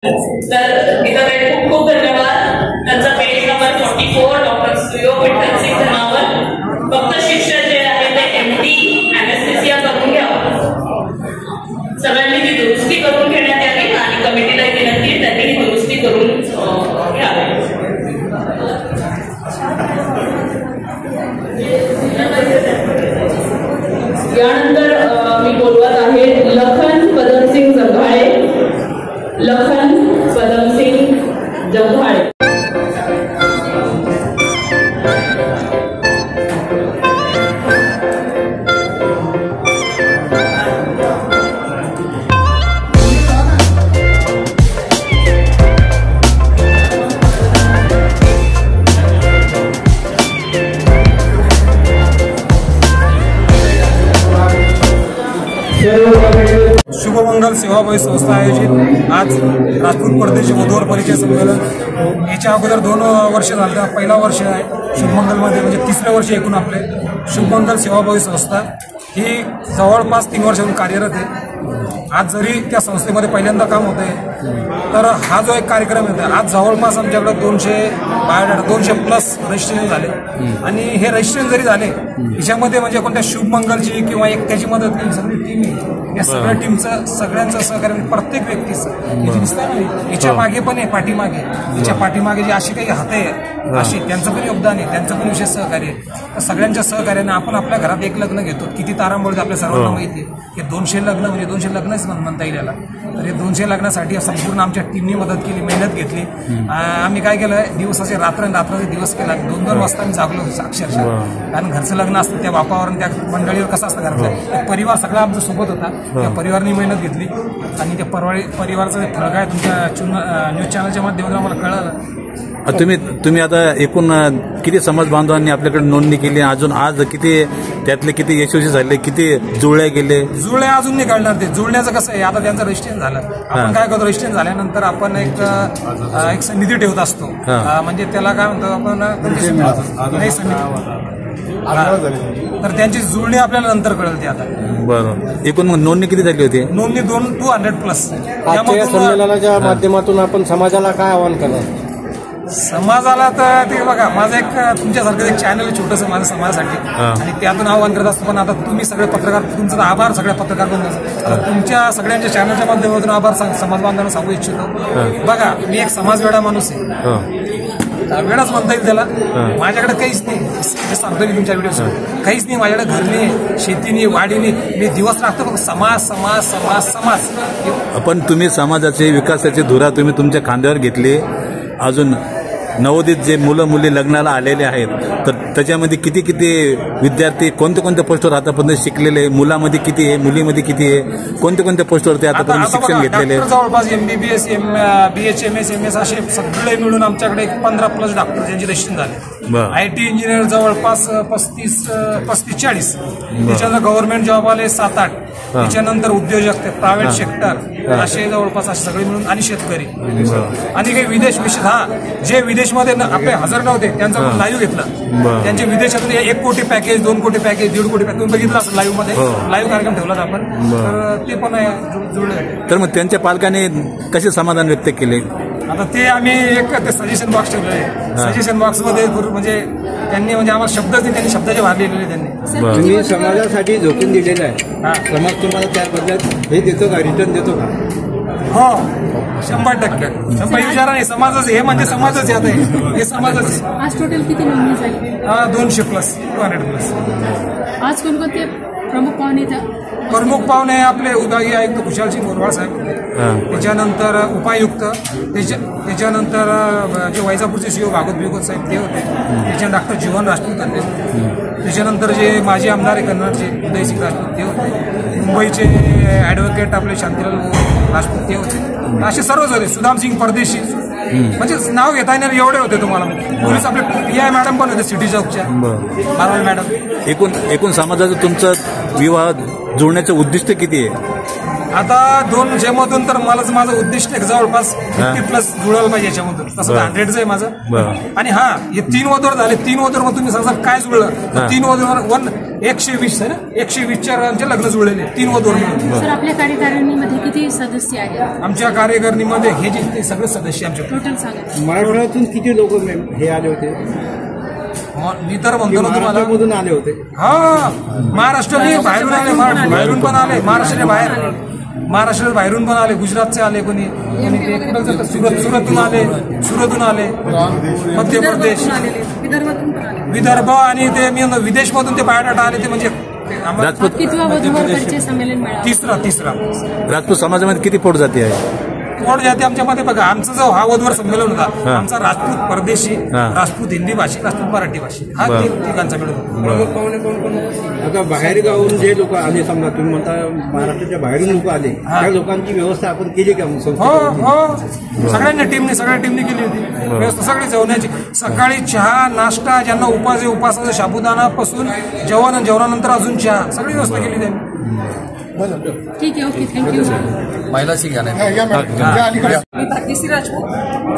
तर तिथं खूप खूप धन्यवाद. त्यांचा पेज नंबर 44 डॉक्टर सुयोग विठ्ठल सिंग धनावर. फक्त शिक्षण जे आहे ते MD एनेस्थेसिया करून घ्यावं. सगळ्यांनी ती दुरुस्ती करून घेण्यात यावी आणि कमिटीला विनंती आहे त्यांनी ही दुरुस्ती करून घ्यावी. यानंतर मी बोलवत आहे लखन पदमसिंग जगधाळे. लखन पदमसिंग जगधाळे. शुभमंगल सेवाभावी संस्था आयोजित आज राजपूत परदेशी वधूवर परिचय संमेलन. याच्या अगोदर 2 वर्ष झालं. पहिला वर्ष आहे शुभमंगलमध्ये, म्हणजे 3रं वर्ष एकूण आपले शुभमंगल सेवाभावी संस्था ही जवळपास 3 वर्षांपासून कार्यरत आहे. आज जरी त्या संस्थेमध्ये पहिल्यांदा काम होत आहे, तर हा जो एक कार्यक्रम येतो आज जवळपास आमच्याकडे 200 बायोडाटा 200+ रजिस्ट्रेशन झाले. आणि हे रजिस्ट्रेशन जरी झाले याच्यामध्ये म्हणजे कोणत्या शुभमंगलची किंवा एक त्याची मदत नाही, सगळी टीम आहे. या सगळ्या टीमचं सगळ्यांचं सहकार्य प्रत्येक व्यक्तीचं याच्या मागे पण आहे, पाठीमागे याच्या पाठीमागे जे अशी काही हात आहे अशी त्यांचं पण योगदान आहे, त्यांचं पण विशेष सहकार्य आहे. तर सगळ्यांच्या सहकार्याने आपण आपल्या घरात एक लग्न घेतो. किती तारांबळ आपल्या सर्वांना माहिती आहे की 200 लग्न म्हणजे 200 लग्नच म्हणता येईल याला. तर हे 200 लग्नासाठी संपूर्ण आमच्या टीमने मदत केली, मेहनत घेतली. आम्ही काय केलं, दिवसाचे रात्राचे दिवस केला. 2-2 वाजता आम्ही जागलो अक्षरशः. कारण घरचं लग्न असतं त्या वापावर त्या मंडळीवर कसं असतं घरचं परिवार सगळा आमच्या सोबत होता. त्या परिवाराने मेहनत घेतली आणि त्या परिवाराचं फळ काय तुमच्या न्यूज चॅनलच्या माध्यमातून आम्हाला कळलं. तुम्ही आता एकूण किती समाज बांधवांनी आपल्याकडे नोंदणी केली, अजून आज किती त्यातले किती यशस्वी झाले, किती जुळल्या गेले? जुळल्या अजून नाही कळणार. ते जुळण्याचं कसं आहे, आता त्यांचं रजिस्ट्रेशन झालं. आपण काय करतो, रजिस्ट्रेशन झाल्यानंतर आपण एक निधी ठेवत असतो. म्हणजे त्याला काय म्हणतो आपण, नाही तर त्यांची जुळणी आपल्याला नंतर कळेल ते. आता बरोबर. एकूण नोंदणी किती झाली होती? नोंदणी 200+. या संमेलनाच्या माध्यमातून आपण समाजाला काय आवाहन करणार? समाजाला तर ते बघा, माझं एक तुमच्यासारखं एक चॅनल आहे छोटंसं माझ्या समाजासाठी, आणि त्यातून आव्हान करत असतो. पण आता तुम्ही सगळे पत्रकार, तुमचा आभार सगळ्या पत्रकार बंधूंचा. तुमच्या सगळ्यांच्या चॅनलच्या माध्यमातून आभार समाज बांधवांना सांगू इच्छितो. बघा, मी एक समाजवेडा माणूस आहे. वेळाच म्हणता येईल त्याला. माझ्याकडे काहीच नाही, हे सांगतो मी तुमच्या व्हिडिओ, काहीच नाही माझ्याकडे. घर नाही, शेती नाही, वाडी नाही. मी दिवस राखतो फक्त समाज समाज समाज समाज. पण तुम्ही समाजाचे विकासाची धुरा तुम्ही तुमच्या खांद्यावर घेतली. अजून नवोदित जे मुलं मुली लग्नाला आलेले आहेत, तर त्याच्यामध्ये किती विद्यार्थी कोणत्या कोणत्या पोस्टवर आतापर्यंत शिकलेले, मुलामध्ये किती आहे, मुलीमध्ये किती आहे, कोणत्या पोस्टवर ते आतापर्यंत शिक्षण घेतलेले? जवळपास MBBS BHMS MS असे सगळे मिळून आमच्याकडे 15+ डॉक्टर ज्यांचे रजिस्ट्रेशन झाले. IT इंजिनियर जवळपास 35-40. त्याच्यानंतर गव्हर्नमेंट जॉब आले 7-8. त्याच्यानंतर उद्योजक, प्रायव्हेट सेक्टर असे जवळपास असे सगळे मिळून, आणि शेतकरी आणि काही विदेश. जे विदेशमध्ये आपले हजर नव्हते त्यांचा लाईव्ह घेतला. त्यांचे विदेशातून 1 कोटी पॅकेज, 2 कोटी पॅकेज, 1.5 कोटी पॅकेज बघितलं असं लाईव्ह मध्ये. लाईव्ह कार्यक्रम ठेवला आपण, तर ते पण जुळले. तर मग त्यांच्या पालकांनी कसे समाधान व्यक्त केले? आता ते आम्ही एक ते सजेशन बॉक्स ठेवले. सजेशन बॉक्स मध्ये म्हणजे त्यांनी म्हणजे आम्हाला शब्दच नाही, त्यांनी शब्दाचे भार लिहिलेले त्यांनी. तुम्ही समाजासाठी झोकून दिलेलं आहे, समाज तुम्हाला त्या बदल्यात हे देतो का, रिटर्न देतो का? हो, 100%. विचारा नाही, समाजच हे म्हणजे समाजच यात आहे, हे समाजच. आज टोटल किती नोंदणी झाली? 200+, 200+. आज कोणकोणते प्रमुख पाहुणे? प्रमुख पाहुणे आपले विभागीय आयुक्त खुशालसिंग मोरवाळ साहेब, त्याच्यानंतर उपायुक्त, त्याच्यानंतर जे वैजापूरचे CEO भागवत भिगवत साहेब ते होते. त्याच्यानंतर डॉक्टर जीवन राजपूत होते. त्याच्यानंतर जे माजी आमदार आहे कन्नडचे उदयसिंग राजपूत ते होते. मुंबईचे ॲडव्होकेट आपले शांतीलाल राजपूत ते होते. असे सर्वच होते. सुदामसिंग परदेशी, म्हणजे नाव घेता येणार एवढे होते तुम्हाला. पोलीस आपले PI मॅडम पण होते सिटी चौकच्या, मारवाल मॅडम. एकूण समाजाचं तुमचं विवाह जुळण्याचं उद्दिष्ट किती आहे? आता 200 तर मलाच माझं उद्दिष्ट आहे जवळपास 50+ जुळायला पाहिजे याच्यामधून. तसं 100च आहे माझं. आणि हा हे 3 वधूवर झाले. 3 वधूवर मग तुम्ही सांगा काय जुळलं तर 3 वधूवर 120 आहे ना, 120च्या लग्न जुळलेले 3 वधूवर. सर आपल्या कार्यकारिणीमध्ये किती सदस्य आहेत? आमच्या कार्यकारिणीमध्ये हे जे सगळे सदस्य आमचे टोटल सांगा. मराठवाड्यातून किती लोक हे आले होते? मी तर म्हणतो ना तुम्हाला मधून आले होते. हा महाराष्ट्र बाहेरून आले, बाहेरून पण आले, महाराष्ट्राच्या बाहेरून पण आले, गुजरातचे आले, कोणी सुरतून आले, मध्य प्रदेश, विदर्भ आणि ते मी विदेशमधून ते बायोडाटा आले. ते म्हणजे कितवा वधूवर परिचय संमेलन मिळालं? तिसरा. राजपूत समाजामध्ये किती पोट जाती आहे? पोट जाती आमच्यामध्ये बघा, आमचा जो हा वधूवर संमेलन होता आमचा राजपूत परदेशी, राजपूत हिंदी भाषिक, राजपूत मराठी भाषिक हा ठिकाणचा मिळून. आता बाहेर गावून जे लोक आले, समजा तुम्ही म्हणता महाराष्ट्राच्या बाहेरून लोक आले, त्या लोकांची व्यवस्था आपण केली का? हो, सगळ्या टीमने केली होती व्यवस्था सगळी जेवणाची. सकाळी चहा, नाश्ता, ज्यांना उपास आहे उपासाचा साबुदाणापासून जेवणानंतर अजून चहा, सगळी व्यवस्था केली त्यांनी. ठीक आहे, ओके, थँक्यू. महिलाची घ्या मी भाग्यश्री राजपूत,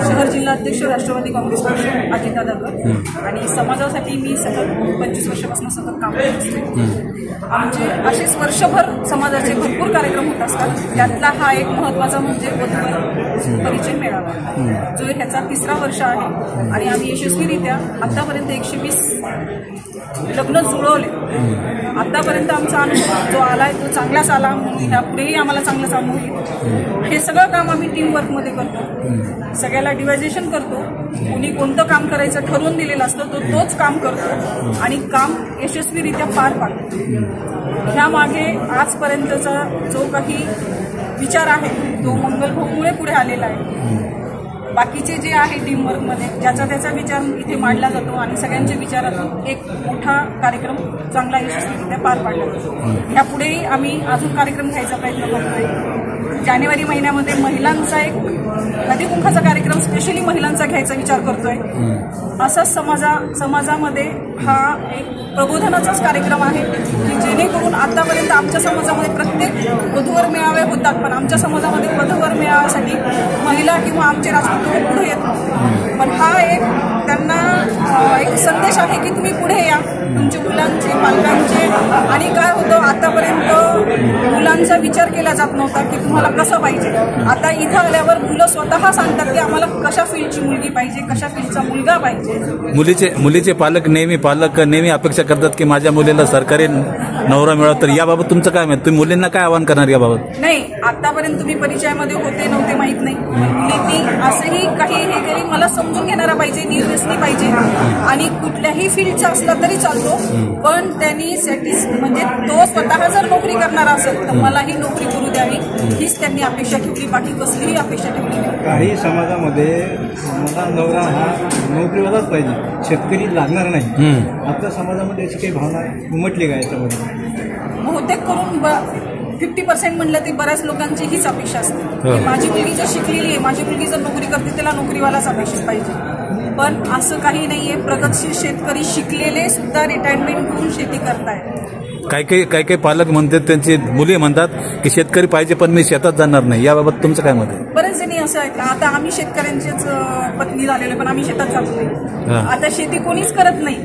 शहर जिल्हा अध्यक्ष राष्ट्रवादी काँग्रेस पक्ष अजितदादांवर. आणि समाजासाठी मी सतत 25 वर्षापासून सतत काम करत असते. आमचे असेच वर्षभर समाजाचे भरपूर कार्यक्रम होत असतात. त्यातला हा एक महत्वाचा म्हणजे वधूवर परिचय मेळावा, जो ह्याचा 3रा वर्ष आहे. आणि आम्ही यशस्वीरित्या आतापर्यंत 120 लग्न जुळवले. आतापर्यंत आमचा अनुभव जो आलाय तो चांगलाच आला, म्हणून पुढेही आम्हाला चांगलाच अनुभव येईल. हे सगळं काम आम्ही टीम वर्कमध्ये करतो. सगळ्याला डिवायजेशन करतो. कोणी कोणतं काम करायचं ठरवून दिलेलं असतं तोच काम करतो आणि काम यशस्वीरित्या पार पाडतो. ह्या मागे आजपर्यंतचा जो काही विचार आहे तो मंगलभाऊमुळे पुढे आलेला आहे. बाकीचे जे आहे टीम वर्कमध्ये ज्याचा त्याचा विचार इथे मांडला जातो आणि सगळ्यांच्या विचारातून एक मोठा कार्यक्रम चांगला यशस्वीरित्या पार पाडला जातो. ह्यापुढेही आम्ही अजून कार्यक्रम घ्यायचा प्रयत्न करतोय. जानेवारी महिन्यामध्ये महिलांचा एक हळदीकुंकाचा कार्यक्रम स्पेशली महिलांचा घ्यायचा विचार करतोय. असंच समाजामध्ये हा एक प्रबोधनाचाच कार्यक्रम आहे की जेणेकरून आतापर्यंत आमच्या समाजामध्ये प्रत्येक वधूवर मेळावे होतात, पण आमच्या समाजामध्ये वधूवर मेळाव्यासाठी महिला किंवा आमचे राजपूत पुढे येत नव्हते. पण हा एक त्यांना एक संदेश आहे की तुम्ही पुढे या, तुमच्या मुलांचे, पालकांचे. आणि काय होतं, आतापर्यंत मुलांचा विचार केला जात नव्हता की तुम्हाला कसं पाहिजे. आता इथं आल्यावर मुलं स्वतः सांगतात की आम्हाला कशा फील्डची मुलगी पाहिजे, कशा फील्डचा मुलगा पाहिजे. मुलीचे पालक नेहमी अपेक्षा करतात की माझ्या मुलीला सरकारी नवरा मिळावा. तर याबाबत तुमचं काय माहिती? तुम्ही मुलींना काय आवाहन करणार याबाबत? नाही, आतापर्यंत तुम्ही परिचयामध्ये होते नव्हते माहित नाही. मुलींनी असंही काही हे केली, मला समजून घेणारा पाहिजे, निर्व्यसनी पाहिजे. आणि कुठल्याही फील्डचा असला तरी चालतो, पण त्यांनी म्हणजे तो स्वतः जर नोकरी करणारा असेल तर मलाही नोकरी करू द्यावी हीच त्यांनी अपेक्षा ठेवली. बाकी कसलीही अपेक्षा ठेवली नाही. काही समाजामध्ये मला नवरा हा नोकरीवालाच पाहिजे, शेतकरी लागणार नाही. आपल्या समाजामध्ये अशी काही भावना उमटली का याच्यामध्ये? बहुतेक करून 50% म्हणलं ती बऱ्याच लोकांची हीच अपेक्षा असते. माझी मुलगी जर शिकलेली आहे, माझी मुलगी जर नोकरी करते, त्याला नोकरीवालाच अपेक्षित पाहिजे. पण असं काही नाहीये. प्रगतशील शेतकरी शिकलेले सुद्धा रिटायरमेंट करून शेती करतायत. काही पालक म्हणतात, त्यांची मुली म्हणतात की शेतकरी पाहिजे पण मी शेतात जाणार नाही. याबाबत तुमचं काय मत आहे? बरेच जणी असं आहेत. आता आम्ही शेतकऱ्यांचेच पत्नी झालेले, पण आम्ही शेतात जातो नाही. आता शेती कोणीच करत नाही.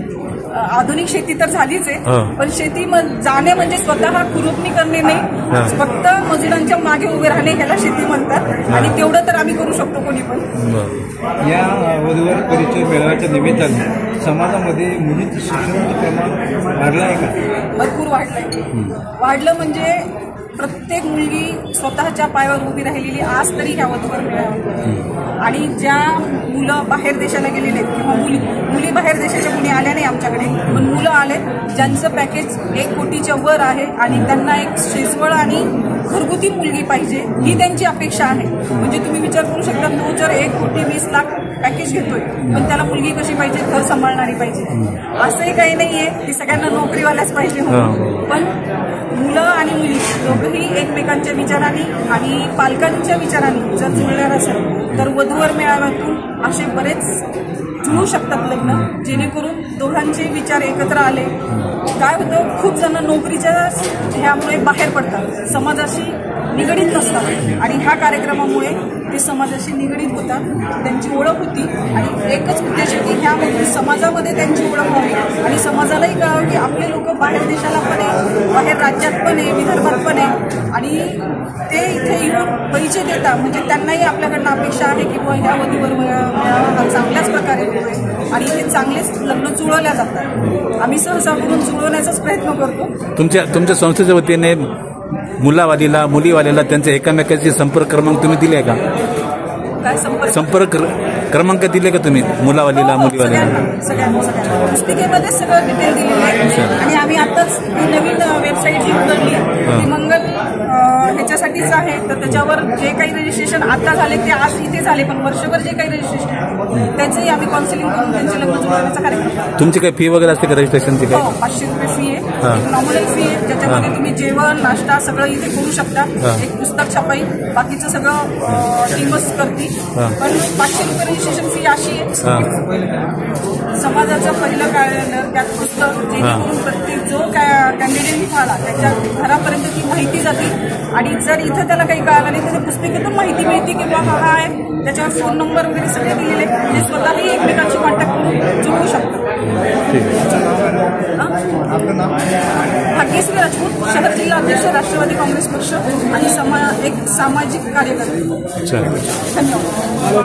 आधुनिक शेती तर झालीच आहे, पण शेती जाणे म्हणजे स्वतः खुरपणी करणे नाही, फक्त मजुरांच्या मागे उभे राहणे ह्याला शेती म्हणतात. आणि तेवढं तर आम्ही करू शकतो कोणी पण. या वधूवर परिचय मेळाव्याच्या निमित्ताने समाजामध्ये मुलींचं शिक्षणाचं प्रमाण वाढलं आहे का? भरपूर वाढलं म्हणजे प्रत्येक मुलगी स्वतःच्या पायावर उभी राहिलेली आज तरी ह्या वधूवर मेळावा. आणि ज्या मुलं बाहेर देशाला गेलेले किंवा मुली बाहेर देशाच्या मुली आल्या नाही आमच्याकडे, पण मुलं आले ज्यांचं पॅकेज 1 कोटीच्या वर आहे आणि त्यांना एक शेजवळ आणि घरगुती मुलगी पाहिजे ही त्यांची अपेक्षा आहे. म्हणजे तुम्ही विचार करू शकता, तो जर 1 कोटी 20 लाख पॅकेज घेतोय, पण त्याला मुलगी कशी पाहिजे, घर सांभाळणारी पाहिजे. असंही काही नाहीये की सगळ्यांना नोकरीवाल्याच पाहिजे म्हणून, पण मुलं आणि मुली दोघंही एकमेकांच्या विचारांनी आणि पालकांच्या विचारांनी जर जुळणार असेल तर वधूवर मेळाव्यातून असे बरेच जुळू शकतात लग्न, जेणेकरून दोघांचे विचार एकत्र आले. काय होतं, खूप जण नोकरीच्या ह्यामुळे बाहेर पडतात, समाजाशी निगडीत नसतात आणि ह्या कार्यक्रमामुळे ते समाजाशी निगडीत होतात, त्यांची ओळख होती आणि एकच उद्देश आहे की ह्यामध्ये समाजामध्ये त्यांची ओळख व्हावी आणि समाजालाही कळावं की आपले लोक बाहेर देशाला पण आहे, बाहेर राज्यात पण आहे, विदर्भात पण आहे आणि ते इथे येऊन परिचय देतात. म्हणजे त्यांनाही आपल्याकडनं अपेक्षा आहे की बुवा ह्या वधूवर हा चांगल्याच प्रकारे होतोय आणि हे चांगलेच लग्न जुळवल्या जातात. आम्ही सहसा करून जुळवण्याचाच प्रयत्न करतो. तुमच्या संस्थेच्या वतीने मुलावालीला मुलीवाल्याला त्यांचे एकमेकांचे संपर्क क्रमांक तुम्ही दिले का? काय संपर्क क्रमांक दिले का तुम्ही मुलावालीला मुलीवाल्याला? सगळ्यांना पुस्तिकेमध्ये सगळं डिटेल दिलेलं आहे आणि आम्ही आताच नवीन वेबसाईट उघडली, ती मंगल ह्याच्यासाठीच आहे. तर त्याच्यावर जे काही रजिस्ट्रेशन आता झाले ते आज इथे झाले, पण वर्षभर जे काही रजिस्ट्रेशन त्याचंही आम्ही काउन्सिलिंग करून त्यांचे लग्न जुळवण्याचा कार्यक्रम. तुमची काही फी वगैरे असते का रजिस्ट्रेशनची? काय 500 रुपये फी आहे, नॉमिनल फी आहे, ज्याच्यामध्ये तुम्ही जेवण नाश्ता सगळं इथे करू शकता. एक पुस्तक छपाई बाकीचं सगळं टीमच करते, पण 500 रुपये रजिस्ट्रेशन फी अशी आहे. समाजाचं पहिलं कॅलेंडर, त्यात पुस्तक, जेणेकरून प्रत्येक जो कॅन्डिडेट निघाला त्याच्या घरापर्यंत ती माहिती जाते आणि जर इथं त्याला काही कळालं नाही तर पुस्तिकेतून माहिती मिळते की बाबा हा आहे, त्याच्यावर फोन नंबर वगैरे सगळे दिलेले, म्हणजे स्वतःही एकमेकांशी कॉन्टॅक्ट करून जुळवू शकतात. भाग्यश्री राजपूत, शहर जिल्हा अध्यक्ष, राष्ट्रवादी काँग्रेस पक्ष आणि एक सामाजिक कार्यकर्ते. अच्छा. धन्यवाद.